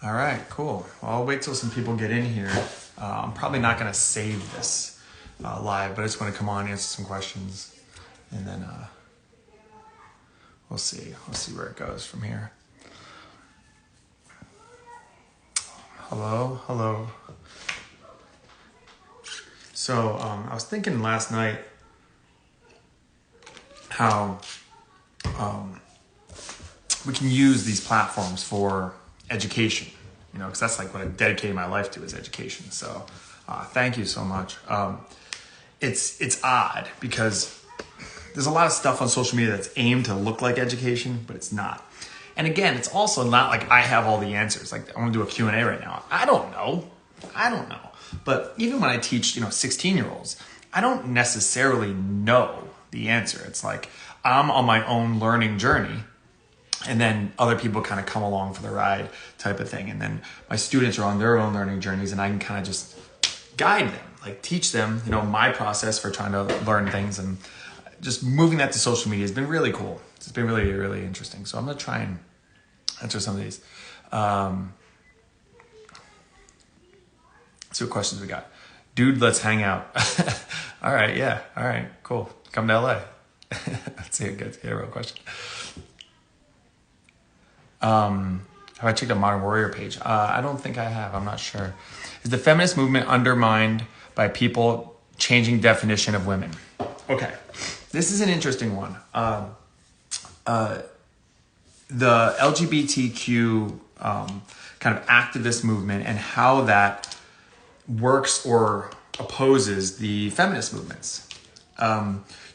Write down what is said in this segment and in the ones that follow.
All right, cool. Well, I'll wait till some people get in here. I'm probably not going to save this live, but I just want to come on, answer some questions, and then we'll see. We'll see where it goes from here. Hello, hello. So I was thinking last night how we can use these platforms for education, because that's like what I dedicated my life to, is education. So thank you so much. It's odd because there's a lot of stuff on social media that's aimed to look like education, but it's not. And again, it's also not like I have all the answers. Like I want to do a Q&A right now. I don't know. But even when I teach, 16-year-olds, I don't necessarily know the answer. It's like I'm on my own learning journey, and then other people kind of come along for the ride type of thing. And then my students are on their own learning journeys, and I can kind of just guide them, like teach them, my process for trying to learn things. And just moving that to social media has been really cool. It's been really, really interesting. So I'm going to try and answer some of these. See what questions we got. Dude, let's hang out. All right, yeah. All right, cool. Come to LA. Let's see, get a real question. Have I checked out Modern Warrior page? I don't think I have. I'm not sure. Is the feminist movement undermined by people changing definition of women? Okay, this is an interesting one. The LGBTQ kind of activist movement and how that works or opposes the feminist movements.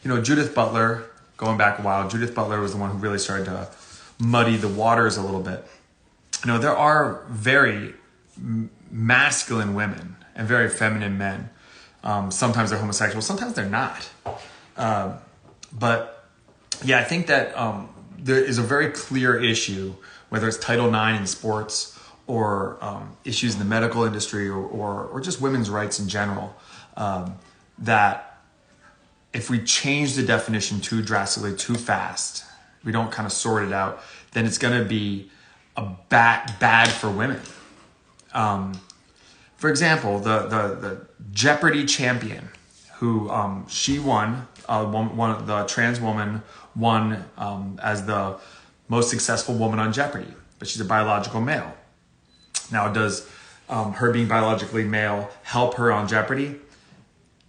Judith Butler, going back a while, Judith Butler was the one who really started to muddy the waters a little bit. There are very masculine women and very feminine men. Sometimes they're homosexual, sometimes they're not. But yeah, I think that there is a very clear issue, whether it's Title IX in sports or issues in the medical industry or just women's rights in general, that if we change the definition too drastically, too fast, we don't kind of sort it out, then it's going to be a bad for women. For example, the Jeopardy champion, who she won, the trans woman won as the most successful woman on Jeopardy, but she's a biological male. Now, does her being biologically male help her on Jeopardy?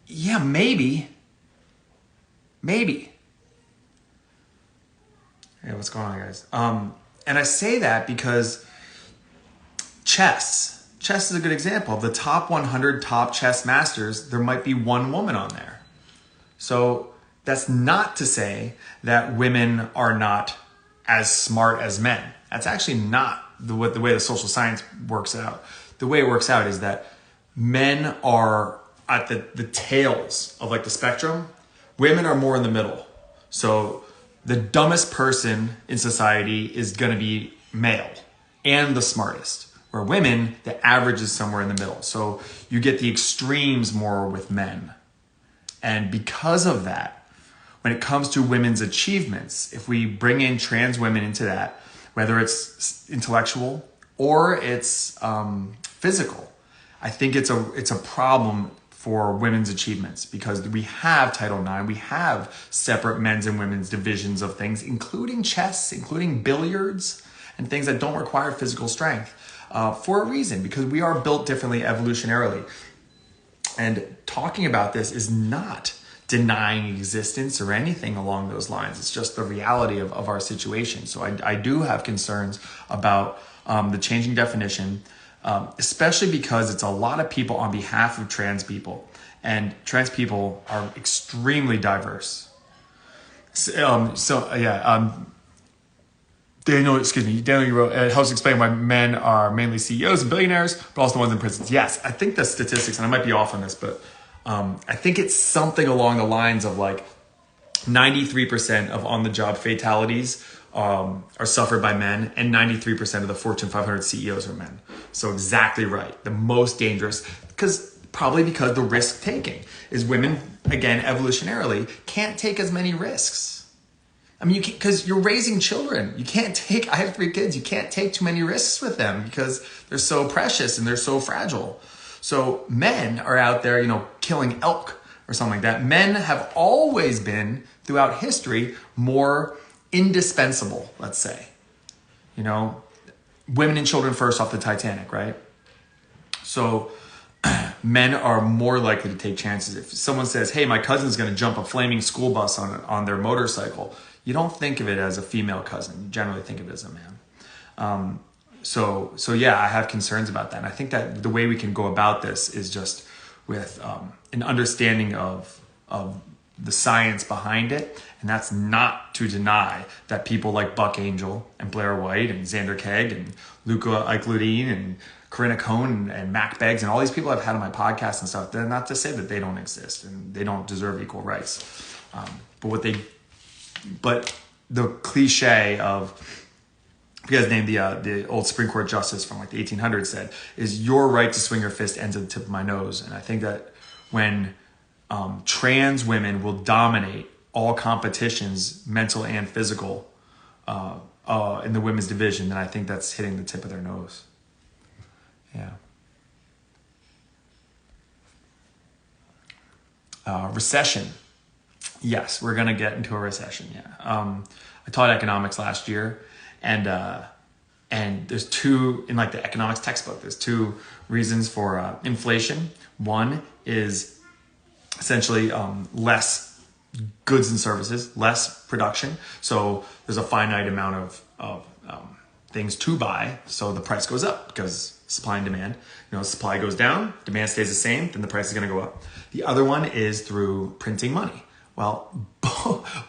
Yeah, maybe. Hey, what's going on, guys? And I say that because chess is a good example. Of the top 100 top chess masters, there might be one woman on there. So that's not to say that women are not as smart as men. That's actually not the way the social science works out. The way it works out is that men are at the tails of like the spectrum. Women are more in the middle. So the dumbest person in society is going to be male and the smartest. Where women, the average is somewhere in the middle. So you get the extremes more with men. And because of that, when it comes to women's achievements, if we bring in trans women into that, whether it's intellectual or it's physical, I think it's a problem for women's achievements, because we have Title IX, we have separate men's and women's divisions of things, including chess, including billiards, and things that don't require physical strength for a reason, because we are built differently evolutionarily. And talking about this is not denying existence or anything along those lines. It's just the reality of our situation. So I do have concerns about the changing definition, especially because it's a lot of people on behalf of trans people, and trans people are extremely diverse. Daniel, you wrote, it helps explain why men are mainly CEOs and billionaires, but also the ones in prisons. Yes, I think the statistics, and I might be off on this, but I think it's something along the lines of like 93% of on-the-job fatalities are suffered by men, and 93% of the Fortune 500 CEOs are men. So exactly right. The most dangerous, because the risk taking is women, again, evolutionarily, can't take as many risks. I mean, because you're raising children. You can't take, I have 3 kids, you can't take too many risks with them because they're so precious and they're so fragile. So men are out there, killing elk or something like that. Men have always been, throughout history, more indispensable, let's say. Women and children first off the Titanic, right? So men are more likely to take chances. If someone says, hey, my cousin's going to jump a flaming school bus on their motorcycle, you don't think of it as a female cousin. You generally think of it as a man. So yeah, I have concerns about that. And I think that the way we can go about this is just with an understanding of the science behind it. And that's not to deny that people like Buck Angel and Blair White and Xander Kegg and Luca Eichludine and Corinna Cohn and Mac Beggs and all these people I've had on my podcast and stuff, they're not to say that they don't exist and they don't deserve equal rights. But the cliche of, you guys named the old Supreme Court justice from like the 1800s said, is your right to swing your fist ends at the tip of my nose. And I think that when trans women will dominate all competitions, mental and physical, in the women's division, then I think that's hitting the tip of their nose. Yeah. Recession. Yes, we're going to get into a recession. Yeah. I taught economics last year, and there's 2 in like the economics textbook. There's 2 reasons for inflation. One is essentially less goods and services, less production. So there's a finite amount of things to buy, so the price goes up because supply and demand. Supply goes down, demand stays the same, then the price is going to go up. The other one is through printing money. Well,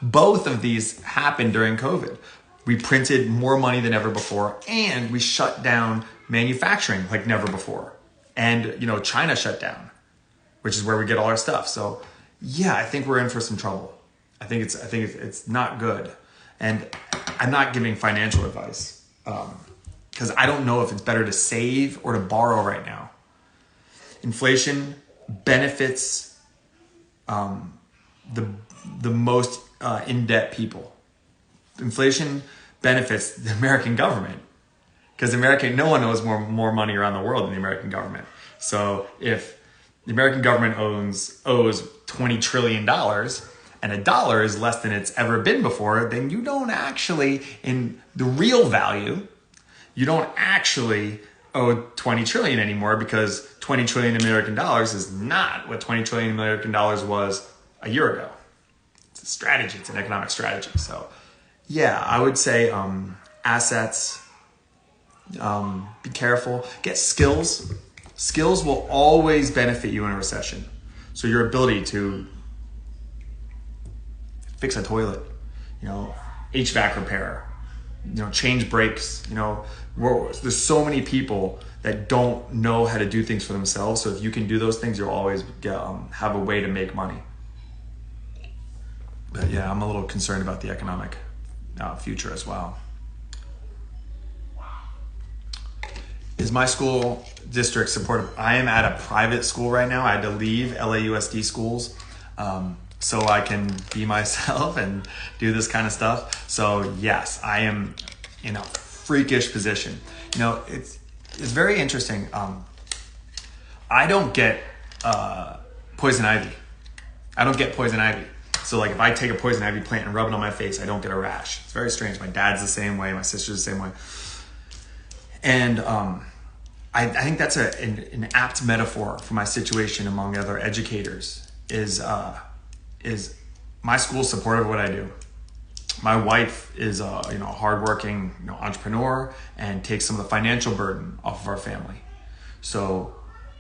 both of these happened during COVID. We printed more money than ever before, and we shut down manufacturing like never before. And China shut down, which is where we get all our stuff. So yeah, I think we're in for some trouble. I think it's not good. And I'm not giving financial advice because I don't know if it's better to save or to borrow right now. Inflation benefits the most in-debt people. Inflation benefits the American government because no one owes more money around the world than the American government. So if the American government owes $20 trillion and a dollar is less than it's ever been before, then you don't actually, in the real value, you don't actually owe 20 trillion anymore because 20 trillion American dollars is not what 20 trillion American dollars was a year ago. It's a strategy. It's an economic strategy. So yeah, I would say assets, be careful, get skills. Skills will always benefit you in a recession. So your ability to fix a toilet, HVAC repair, change brakes, there's so many people that don't know how to do things for themselves. So if you can do those things, you'll always have a way to make money. But yeah, I'm a little concerned about the economic future as well. Is my school district supportive? I am at a private school right now. I had to leave LAUSD schools so I can be myself and do this kind of stuff. So yes, I am in a freakish position. It's very interesting. I don't get poison ivy. I don't get poison ivy. So like if I take a poison ivy plant and rub it on my face, I don't get a rash. It's very strange. My dad's the same way. My sister's the same way. And I think that's an apt metaphor for my situation among other educators is my school supportive of what I do. My wife is a hardworking entrepreneur and takes some of the financial burden off of our family. So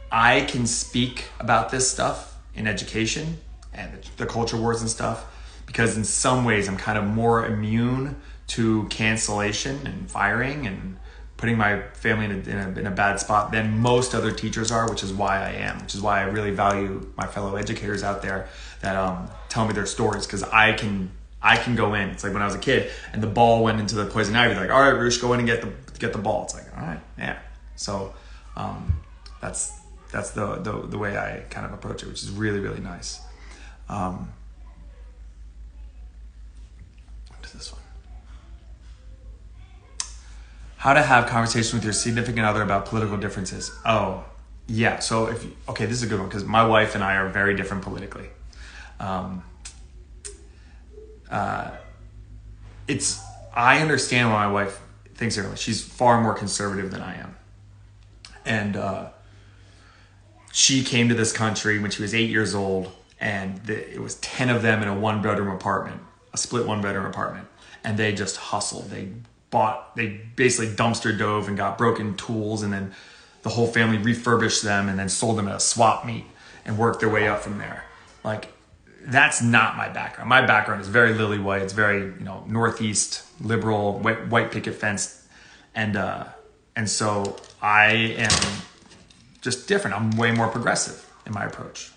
I can speak about this stuff in education and the culture wars and stuff because in some ways I'm kind of more immune to cancellation and firing and putting my family in a bad spot than most other teachers are, which is why I really value my fellow educators out there that tell me their stories because I can go in. It's like when I was a kid and the ball went into the poison ivy, like, all right, Roosh, go in and get the ball. It's like, all right, yeah. So that's the way I kind of approach it, which is really, really nice. this one. How to have conversation with your significant other about political differences. Oh, yeah. So okay, this is a good one because my wife and I are very different politically. I understand why my wife thinks differently. She's far more conservative than I am. And she came to this country when she was 8 years old, and it was 10 of them in a a split one-bedroom apartment. And they just hustled. They basically dumpster dove and got broken tools, and then the whole family refurbished them and then sold them at a swap meet and worked their way up from there. Like, that's not my background. My background is very lily white. It's very, Northeast, liberal, white picket fence. And so I am just different. I'm way more progressive in my approach.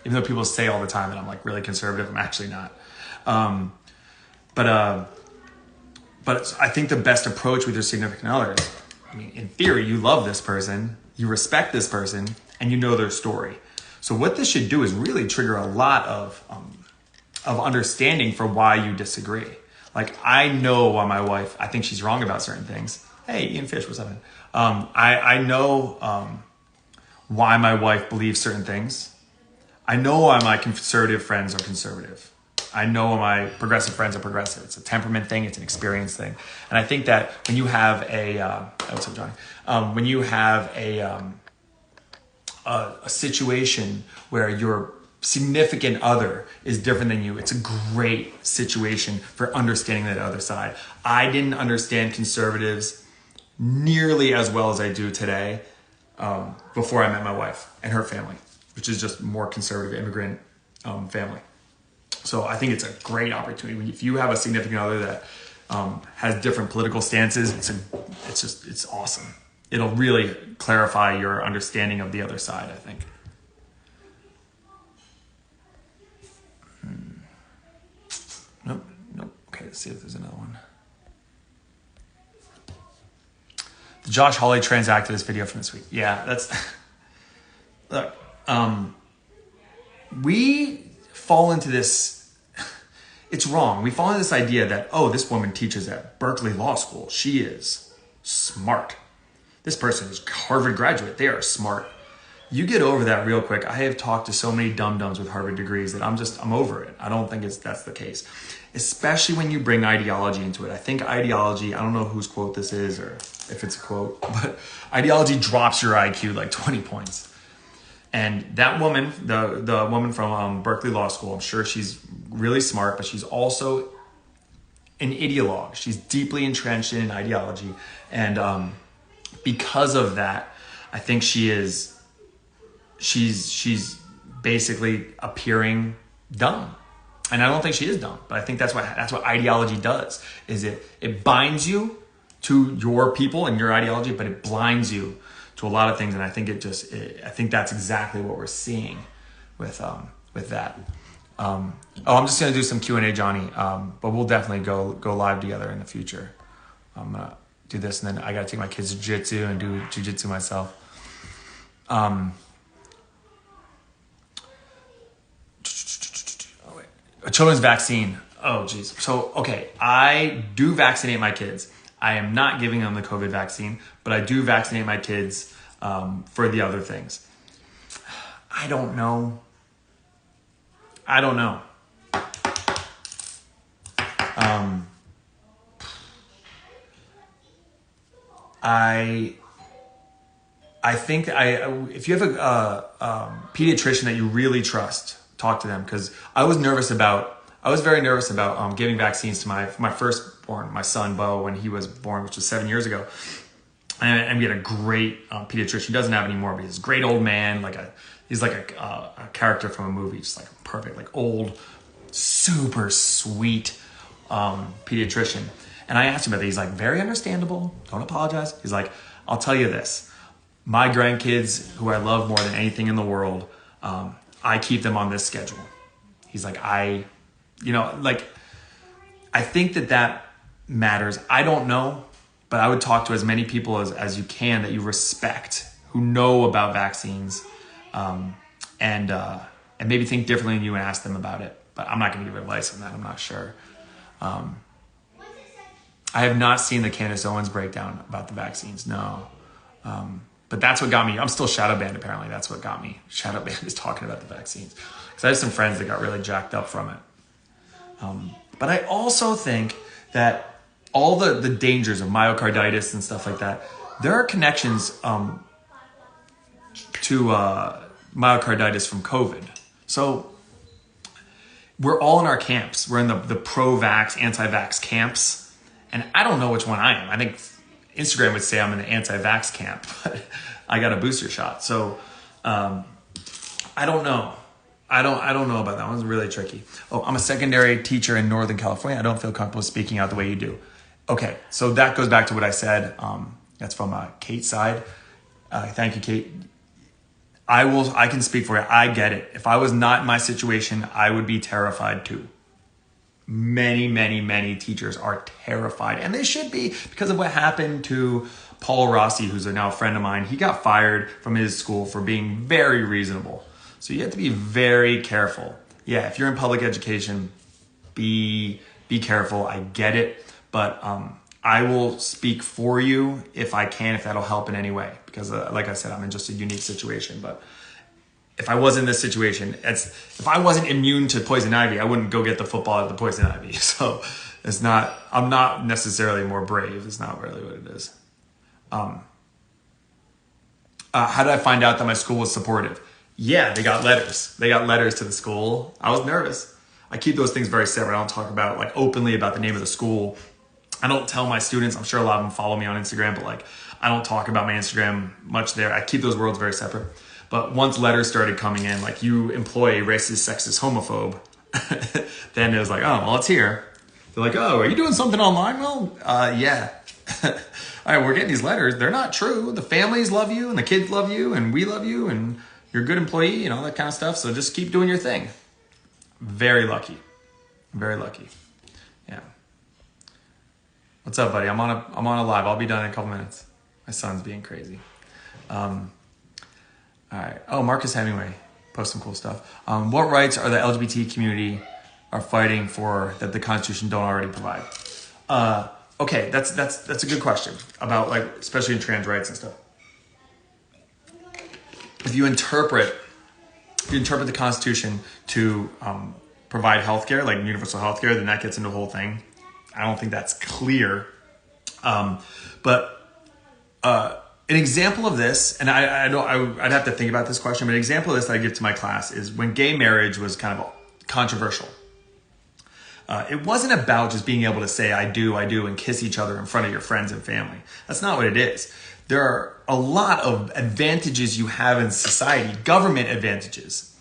Even though people say all the time that I'm like really conservative, I'm actually not. But I think the best approach with your significant other is, in theory, you love this person, you respect this person, and you know their story. So what this should do is really trigger a lot of understanding for why you disagree. Like, I know why my wife, I think she's wrong about certain things. Hey, Ian Fish, what's up, man? I know why my wife believes certain things. I know why my conservative friends are conservative. I know why my progressive friends are progressive. It's a temperament thing. It's an experience thing. And I think that when you have what's up, Johnny? When you have a situation where your significant other is different than you, it's a great situation for understanding that other side. I didn't understand conservatives nearly as well as I do today before I met my wife and her family, which is just more conservative immigrant family. So I think it's a great opportunity. If you have a significant other that has different political stances, it's awesome. It'll really clarify your understanding of the other side, I think. Nope. Okay, let's see if there's another one. Did Josh Hawley transact this video from this week? Yeah, that's... Look, we fall into this... It's wrong. We fall into this idea that, this woman teaches at Berkeley Law School. She is smart. This person is Harvard graduate. They are smart. You get over that real quick. I have talked to so many dum-dums with Harvard degrees that I'm over it. I don't think that's the case. Especially when you bring ideology into it. I think ideology, I don't know whose quote this is or if it's a quote, but ideology drops your IQ like 20 points. And that woman, the woman from Berkeley Law School, I'm sure she's really smart, but she's also an ideologue. She's deeply entrenched in ideology. And because of that, I think she's basically appearing dumb. And I don't think she is dumb, but I think that's what ideology does, is it binds you to your people and your ideology, but it blinds you to a lot of things. And I think I think that's exactly what we're seeing with that. I'm just going to do some Q&A, Johnny, but we'll definitely go live together in the future. I'm going to do this, and then I got to take my kids to jiu-jitsu and do jiu-jitsu myself. A children's vaccine. Oh, geez. So, okay, I do vaccinate my kids. I am not giving them the COVID vaccine, but I do vaccinate my kids for the other things. I don't know. I think if you have a pediatrician that you really trust, talk to them, because I was very nervous about giving vaccines to my firstborn, my son Bo, when he was born, which was 7 years ago. And we had a great pediatrician. He doesn't have any more, but he's a great old man. He's like a character from a movie, just like perfect, like old, super sweet pediatrician. And I asked him about that. He's like, very understandable. Don't apologize. He's like, I'll tell you this. My grandkids, who I love more than anything in the world, I keep them on this schedule. He's like, I think that matters. I don't know, but I would talk to as many people as you can that you respect, who know about vaccines, and maybe think differently than you and ask them about it. But I'm not going to give advice on that. I'm not sure. I have not seen the Candace Owens breakdown about the vaccines. No. But that's what got me. I'm still shadow banned, apparently. That's what got me. Shadow banned is talking about the vaccines. Because I have some friends that got really jacked up from it. But I also think that all the dangers of myocarditis and stuff like that, there are connections to myocarditis from COVID. So we're all in our camps. We're in the pro-vax, anti-vax camps. And I don't know which one I am. I think Instagram would say I'm in the anti-vax camp, but I got a booster shot. So I don't know. I don't know about that. That one's really tricky. Oh, I'm a secondary teacher in Northern California. I don't feel comfortable speaking out the way you do. Okay, so that goes back to what I said. That's from Kate's side. Thank you, Kate. I can speak for you. I get it. If I was not in my situation, I would be terrified too. Many, many, many teachers are terrified, and they should be, because of what happened to Paul Rossi, who's now a friend of mine. He got fired from his school for being very reasonable. So you have to be very careful. Yeah, if you're in public education, be careful. I get it, but I will speak for you if I can, if that'll help in any way. Because like I said, I'm in just a unique situation. But if I was in this situation, if I wasn't immune to poison ivy, I wouldn't go get the football at the poison ivy. So I'm not necessarily more brave. It's not really what it is. How did I find out that my school was supportive? Yeah, they got letters. They got letters to the school. I was nervous. I keep those things very separate. I don't talk about openly about the name of the school. I don't tell my students. I'm sure a lot of them follow me on Instagram, but I don't talk about my Instagram much there. I keep those worlds very separate. But once letters started coming in, you employ a racist, sexist, homophobe, then it was oh, well, it's here. They're oh, are you doing something online? Well, yeah. All right, we're getting these letters. They're not true. The families love you, and the kids love you, and we love you, and you're a good employee, and all that kind of stuff. So just keep doing your thing. Very lucky. Very lucky. Yeah. What's up, buddy? I'm on a live. I'll be done in a couple minutes. My son's being crazy. All right. Oh, Marcus Hemingway. Post some cool stuff. What rights are the LGBT community are fighting for that the Constitution don't already provide? Okay, that's a good question about especially in trans rights and stuff. If you interpret the Constitution to provide healthcare, like universal healthcare, then that gets into the whole thing. I don't think that's clear. But an example of this, and I'd have to think about this question, but an example of this that I give to my class is when gay marriage was kind of controversial. It wasn't about just being able to say I do, and kiss each other in front of your friends and family. That's not what it is. There are a lot of advantages you have in society, government advantages,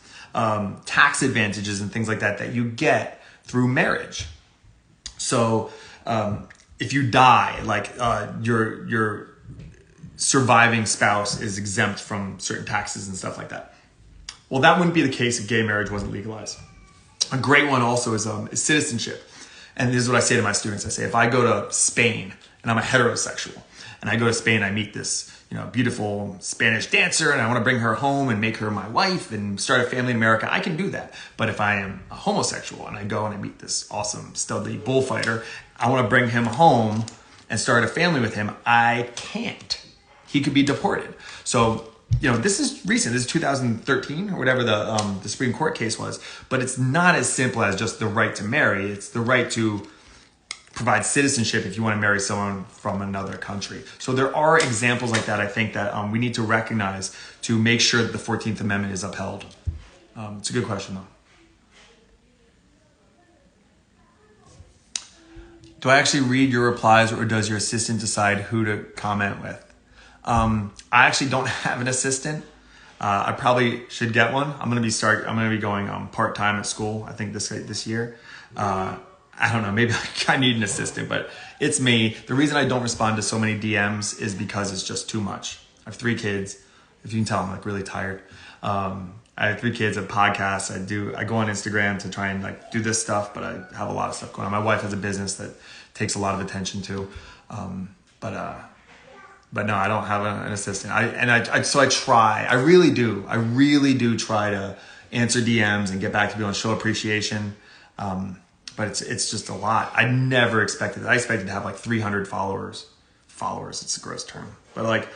tax advantages and things like that you get through marriage. So if you die, your surviving spouse is exempt from certain taxes and stuff like that. Well, that wouldn't be the case if gay marriage wasn't legalized. A great one also is citizenship. And this is what I say to my students. I say, if I go to Spain and I'm a heterosexual, and I go to Spain, I meet this beautiful Spanish dancer, and I want to bring her home and make her my wife and start a family in America, I can do that. But if I am a homosexual and I go and I meet this awesome stealthy bullfighter, I want to bring him home and start a family with him, I can't. He could be deported. So, this is recent. This is 2013 or whatever the Supreme Court case was. But it's not as simple as just the right to marry. It's the right to provide citizenship if you want to marry someone from another country. So there are examples like that, I think, that we need to recognize to make sure that the 14th Amendment is upheld. It's a good question, though. Do I actually read your replies, or does your assistant decide who to comment with? I actually don't have an assistant. I probably should get one. I'm going to be going part-time at school, I think this year. I don't know, maybe I need an assistant, but it's me. The reason I don't respond to so many DMs is because it's just too much. I have 3 kids. If you can tell, I'm really tired. I have 3 kids, a podcast. I go on Instagram to try and do this stuff, but I have a lot of stuff going on. My wife has a business that takes a lot of attention too. But no, I don't have an assistant. So I try. I really do try to answer DMs and get back to people and show appreciation. but it's just a lot. I never expected it. I expected to have like 300 followers. It's a gross term, but like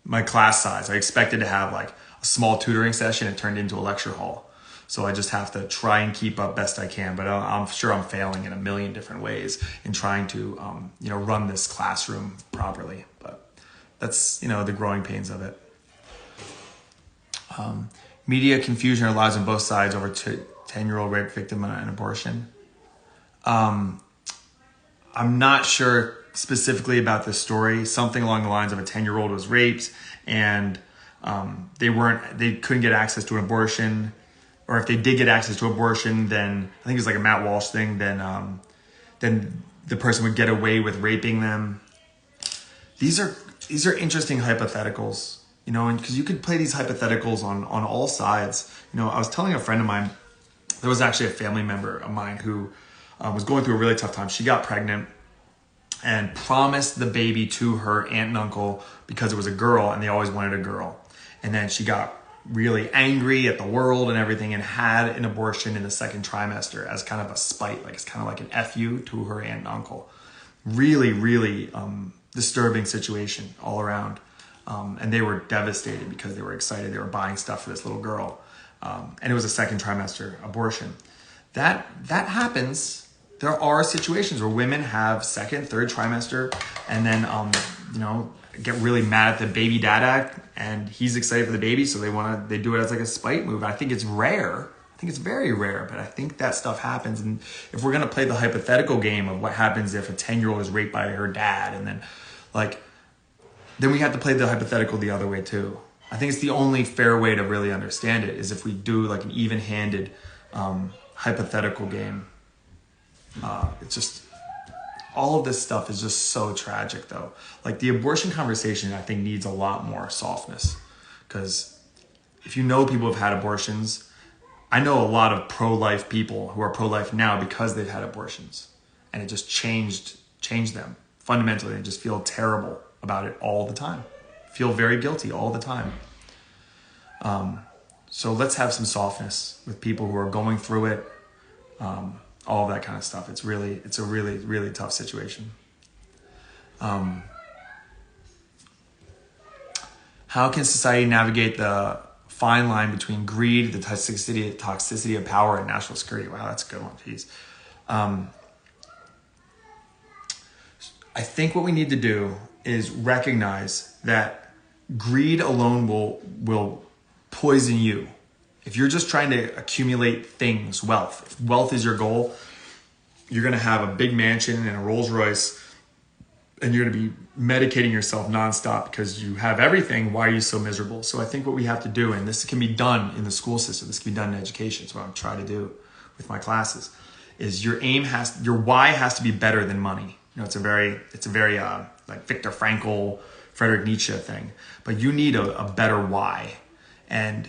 my class size, I expected to have like a small tutoring session. It turned into a lecture hall. So I just have to try and keep up best I can, but I'm sure I'm failing in a million different ways in trying to run this classroom properly. But that's the growing pains of it. Media confusion or lies on both sides over 10-year-old rape victim and an abortion. I'm not sure specifically about this story. Something along the lines of a 10-year-old was raped and they couldn't get access to an abortion, or if they did get access to abortion, then I think it's like a Matt Walsh thing, then the person would get away with raping them. These are interesting hypotheticals, and because you could play these hypotheticals on all sides. I was telling a friend of mine, there was actually a family member of mine who was going through a really tough time. She got pregnant and promised the baby to her aunt and uncle because it was a girl and they always wanted a girl. And then she got really angry at the world and everything and had an abortion in the second trimester as kind of a spite, like it's kind of like an FU to her aunt and uncle. Really, really disturbing situation all around. And they were devastated because they were excited. They were buying stuff for this little girl. And it was a second trimester abortion. That happens. There are situations where women have second, third trimester and then, get really mad at the baby dada and he's excited for the baby. So they do it as like a spite move. I think it's rare. I think it's very rare, but I think that stuff happens. And if we're going to play the hypothetical game of what happens if a 10-year-old is raped by her dad, and then we have to play the hypothetical the other way too. I think it's the only fair way to really understand it is if we do like an even-handed hypothetical game. It's just, all of this stuff is just so tragic though. Like the abortion conversation, I think needs a lot more softness, because if people who've had abortions, I know a lot of pro-life people who are pro-life now because they've had abortions, and it just changed them fundamentally. They just feel terrible about it all the time, feel very guilty all the time. So let's have some softness with people who are going through it. All of that kind of stuff. It's a really, really tough situation. How can society navigate the fine line between greed, the toxicity of power, and national security? Wow, that's a good one. Jeez. I think what we need to do is recognize that greed alone will poison you. If you're just trying to accumulate things, wealth, if wealth is your goal, you're going to have a big mansion and a Rolls Royce, and you're going to be medicating yourself nonstop because you have everything. Why are you so miserable? So I think what we have to do, and this can be done in the school system, this can be done in education, it's what I'm trying to do with my classes, is your why has to be better than money. It's a very like Viktor Frankl, Friedrich Nietzsche thing, but you need a better why. And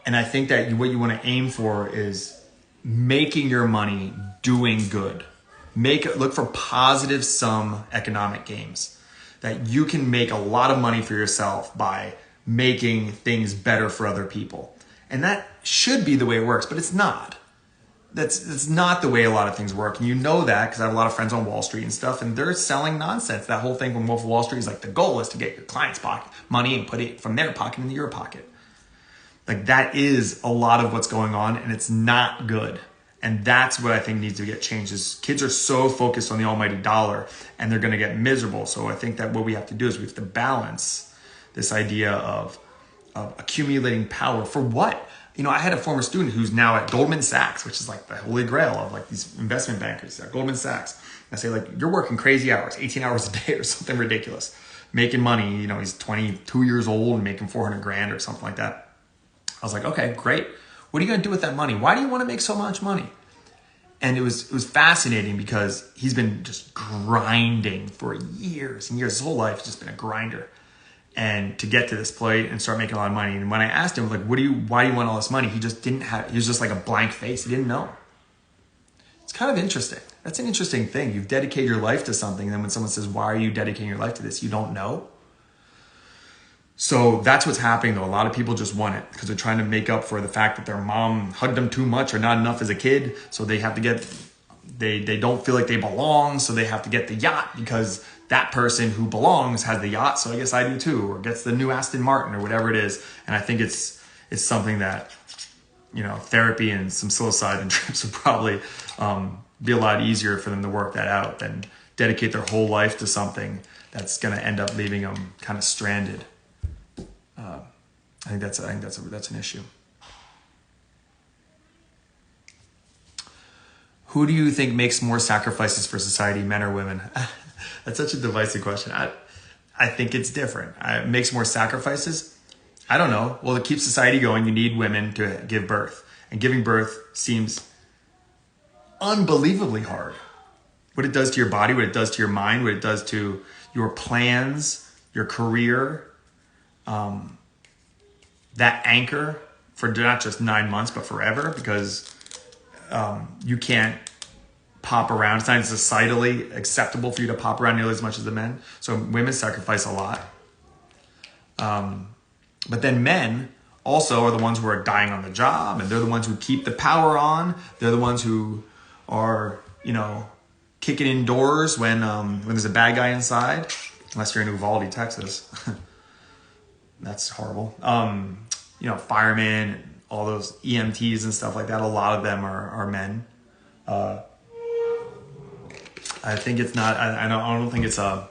I think that what you want to aim for is making your money doing good. Look for positive sum economic gains. That you can make a lot of money for yourself by making things better for other people. And that should be the way it works, but it's not. That's not the way a lot of things work. And you know that because I have a lot of friends on Wall Street and stuff, and they're selling nonsense. That whole thing from Wolf of Wall Street is like the goal is to get your client's pocket money and put it from their pocket into your pocket. Like that is a lot of what's going on, and it's not good. And that's what I think needs to get changed is kids are so focused on the almighty dollar and they're going to get miserable. So I think that what we have to do is we have to balance this idea of accumulating power for what? I had a former student who's now at Goldman Sachs, which is like the holy grail of like these investment bankers at Goldman Sachs. And I say like, you're working crazy hours, 18 hours a day or something ridiculous, making money. He's 22 years old and making 400 grand or something like that. I was like, okay, great. What are you going to do with that money? Why do you want to make so much money? And it was fascinating because he's been just grinding for years and years. His whole life has just been a grinder. And to get to this point and start making a lot of money. And when I asked him, like, why do you want all this money? He was just like a blank face. He didn't know. It's kind of interesting. That's an interesting thing. You've dedicated your life to something. And then when someone says, why are you dedicating your life to this? You don't know. So that's what's happening though. A lot of people just want it because they're trying to make up for the fact that their mom hugged them too much or not enough as a kid. So they have to get, they don't feel like they belong. So they have to get the yacht because that person who belongs has the yacht. So I guess I do too, or gets the new Aston Martin or whatever it is. And I think it's something that, therapy and some psilocybin trips would probably be a lot easier for them to work that out than dedicate their whole life to something that's going to end up leaving them kind of stranded. I think that's an issue. Who do you think makes more sacrifices for society, men or women? That's such a divisive question. I think it's different. It makes more sacrifices. I don't know. Well, to keep society going, you need women to give birth. And giving birth seems unbelievably hard. What it does to your body, what it does to your mind, what it does to your plans, your career, that anchor for not just 9 months, but forever, because you can't pop around. It's not societally acceptable for you to pop around nearly as much as the men. So women sacrifice a lot. But then men also are the ones who are dying on the job, and they're the ones who keep the power on. They're the ones who are, kicking indoors when there's a bad guy inside, unless you're in Uvalde, Texas. That's horrible. Firemen, all those EMTs and stuff like that. A lot of them are men. I think it's not. I don't think it's a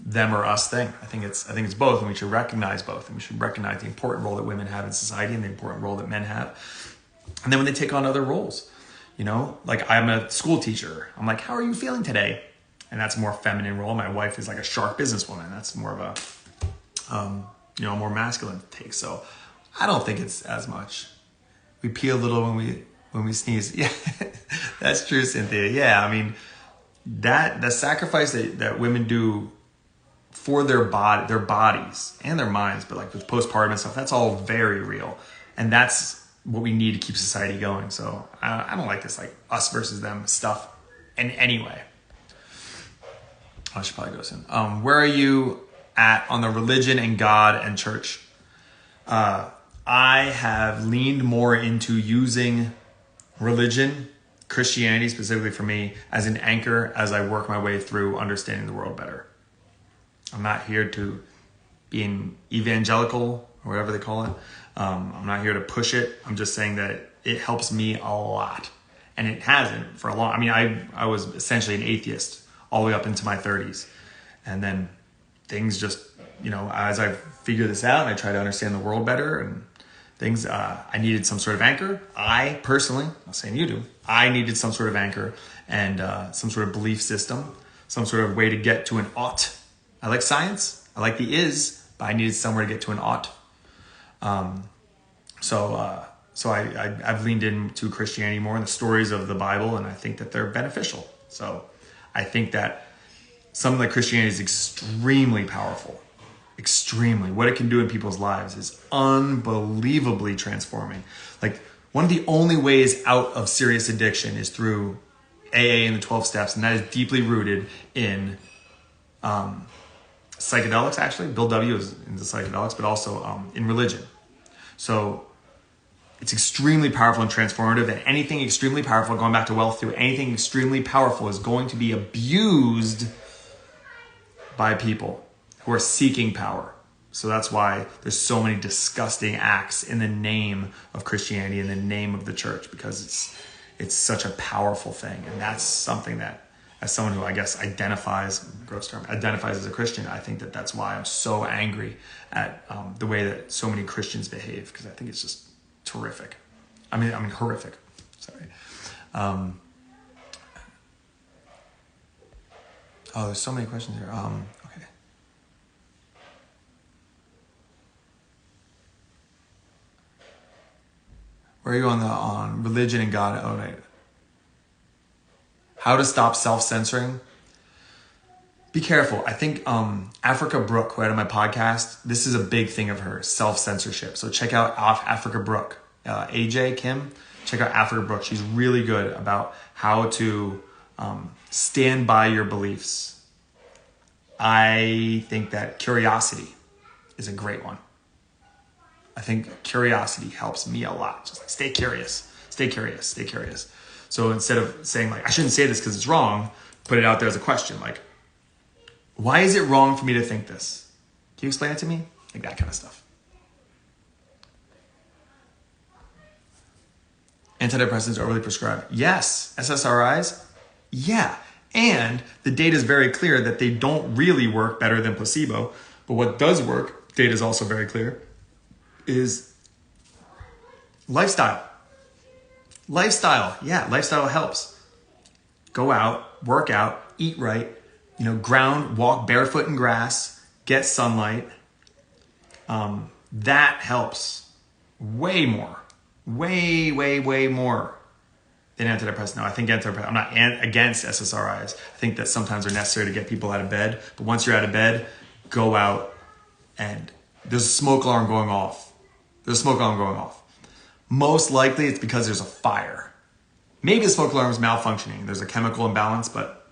them or us thing. I think it's both, and we should recognize both, and we should recognize the important role that women have in society and the important role that men have. And then when they take on other roles, like I'm a school teacher. I'm like, how are you feeling today? And that's a more feminine role. My wife is like a sharp businesswoman. That's more of a more masculine take. So I don't think it's as much. We pee a little when we sneeze. Yeah, that's true, Cynthia. Yeah, I mean, the sacrifice that women do for their bodies and their minds, but like with postpartum and stuff, that's all very real. And that's what we need to keep society going. So I don't like this like us versus them stuff in any way. I should probably go soon. Where are you at on the religion and God and church? I have leaned more into using religion, Christianity specifically for me, as an anchor as I work my way through understanding the world better. I'm not here to be an evangelical or whatever they call it. I'm not here to push it. I'm just saying that it helps me a lot. And it hasn't for a long, I was essentially an atheist all the way up into my 30s. And then things just, as I figure this out and I try to understand the world better and things, I needed some sort of anchor. I personally, I'm not saying you do, I needed some sort of anchor and some sort of belief system, some sort of way to get to an ought. I like science, I like the is, but I needed somewhere to get to an ought. So I've leaned into Christianity more and the stories of the Bible, and I think that they're beneficial. So I think that something like Christianity is extremely powerful. Extremely. What it can do in people's lives is unbelievably transforming. Like one of the only ways out of serious addiction is through AA and the 12 steps, and that is deeply rooted in psychedelics, actually. Bill W. is into psychedelics, but also in religion. So it's extremely powerful and transformative, and anything extremely powerful, going back to wealth too, anything extremely powerful is going to be abused by people who are seeking power. So that's why there's so many disgusting acts in the name of Christianity, in the name of the church, because it's such a powerful thing. And that's something that, as someone who I guess identifies, gross term, identifies as a Christian, I think that that's why I'm so angry at the way that so many Christians behave, because I think it's just terrific. I mean horrific. Sorry. There's so many questions here. Okay. Where are you on religion and God? Oh, right. How to stop self-censoring? Be careful. I think Africa Brooke, who had on my podcast, this is a big thing of hers, self-censorship. So check out Africa Brooke. AJ Kim, check out Africa Brooke. She's really good about how to stand by your beliefs. I think that curiosity is a great one. I think curiosity helps me a lot. Just like, stay curious, stay curious, stay curious. So instead of saying like, I shouldn't say this because it's wrong, put it out there as a question. Like, why is it wrong for me to think this? Can you explain it to me? Like that kind of stuff. Antidepressants overly prescribed. Yes. SSRIs? Yeah. And the data is very clear that they don't really work better than placebo. But what does work, data is also very clear, is lifestyle. Lifestyle. Yeah, lifestyle helps. Go out, work out, eat right, ground, walk barefoot in grass, get sunlight. That helps way more. Way more than antidepressants. Now, I think I'm not against SSRIs. I think that sometimes they're necessary to get people out of bed. But once you're out of bed, go out and there's a smoke alarm going off. Most likely it's because there's a fire. Maybe the smoke alarm is malfunctioning. There's a chemical imbalance, but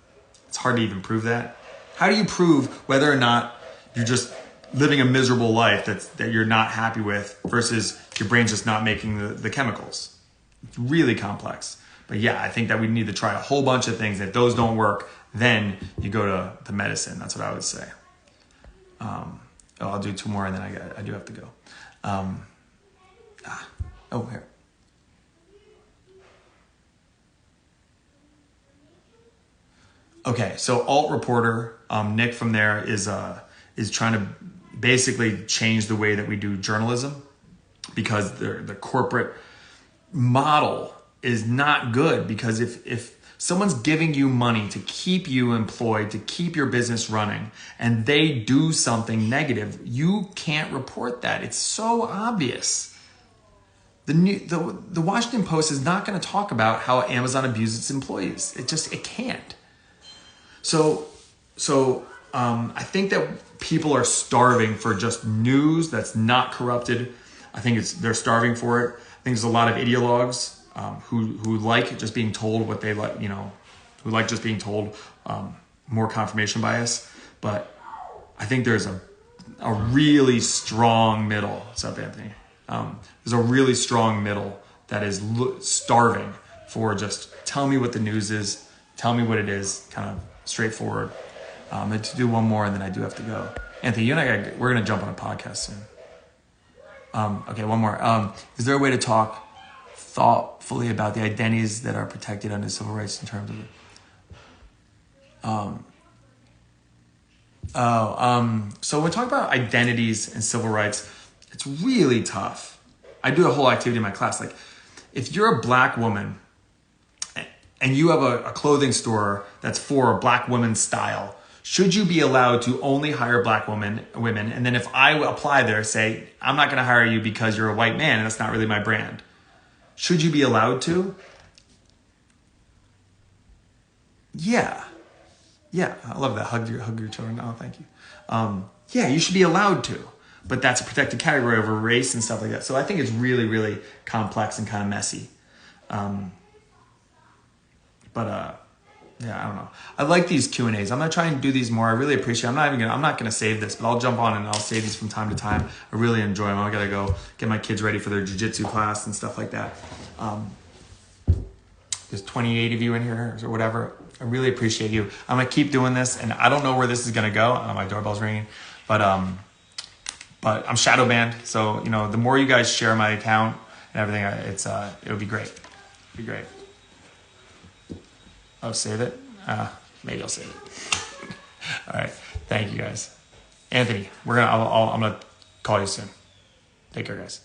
it's hard to even prove that. How do you prove whether or not you're just living a miserable life that you're not happy with versus your brain's just not making the chemicals? It's really complex. But yeah, I think that we need to try a whole bunch of things. If those don't work, then you go to the medicine. That's what I would say. I'll do two more and then I do have to go. Here. Okay, so alt reporter, Nick from there is trying to basically change the way that we do journalism because the corporate model is not good. Because if someone's giving you money to keep you employed, to keep your business running, and they do something negative, you can't report that. It's so obvious. The Washington Post is not going to talk about how Amazon abuses its employees. It can't. So I think that people are starving for just news that's not corrupted. I think they're starving for it. I think there's a lot of ideologues who like just being told what they like, who like just being told more confirmation bias. But I think there's a really strong middle. What's up, Anthony? There's a really strong middle that is starving for just tell me what the news is, tell me what it is, kind of straightforward. To do one more and then I do have to go. Anthony, you and I, we're going to jump on a podcast soon. Okay, one more. Is there a way to talk thoughtfully about the identities that are protected under civil rights in terms of it? So when we talk about identities and civil rights, it's really tough. I do a whole activity in my class. Like, if you're a black woman and you have a clothing store that's for a black woman's style, should you be allowed to only hire black women? And then if I apply there, say, I'm not going to hire you because you're a white man and that's not really my brand. Should you be allowed to? Yeah. I love that. Hug your children. Oh, thank you. Yeah, you should be allowed to. But that's a protected category over race and stuff like that. So I think it's really, really complex and kind of messy. Yeah, I don't know. I like these Q&As. I'm going to try and do these more. I really appreciate it. I'm not going to save this, but I'll jump on and I'll save these from time to time. I really enjoy them. I got to go get my kids ready for their jiu-jitsu class and stuff like that. There's 28 of you in here or whatever. I really appreciate you. I'm going to keep doing this, and I don't know where this is going to go. My doorbell's ringing, but I'm shadow banned. So, the more you guys share my account and everything, it'll be great. It'll be great. Oh, save it? Maybe I'll save it. All right. Thank you, guys. Anthony, I'm going to call you soon. Take care, guys.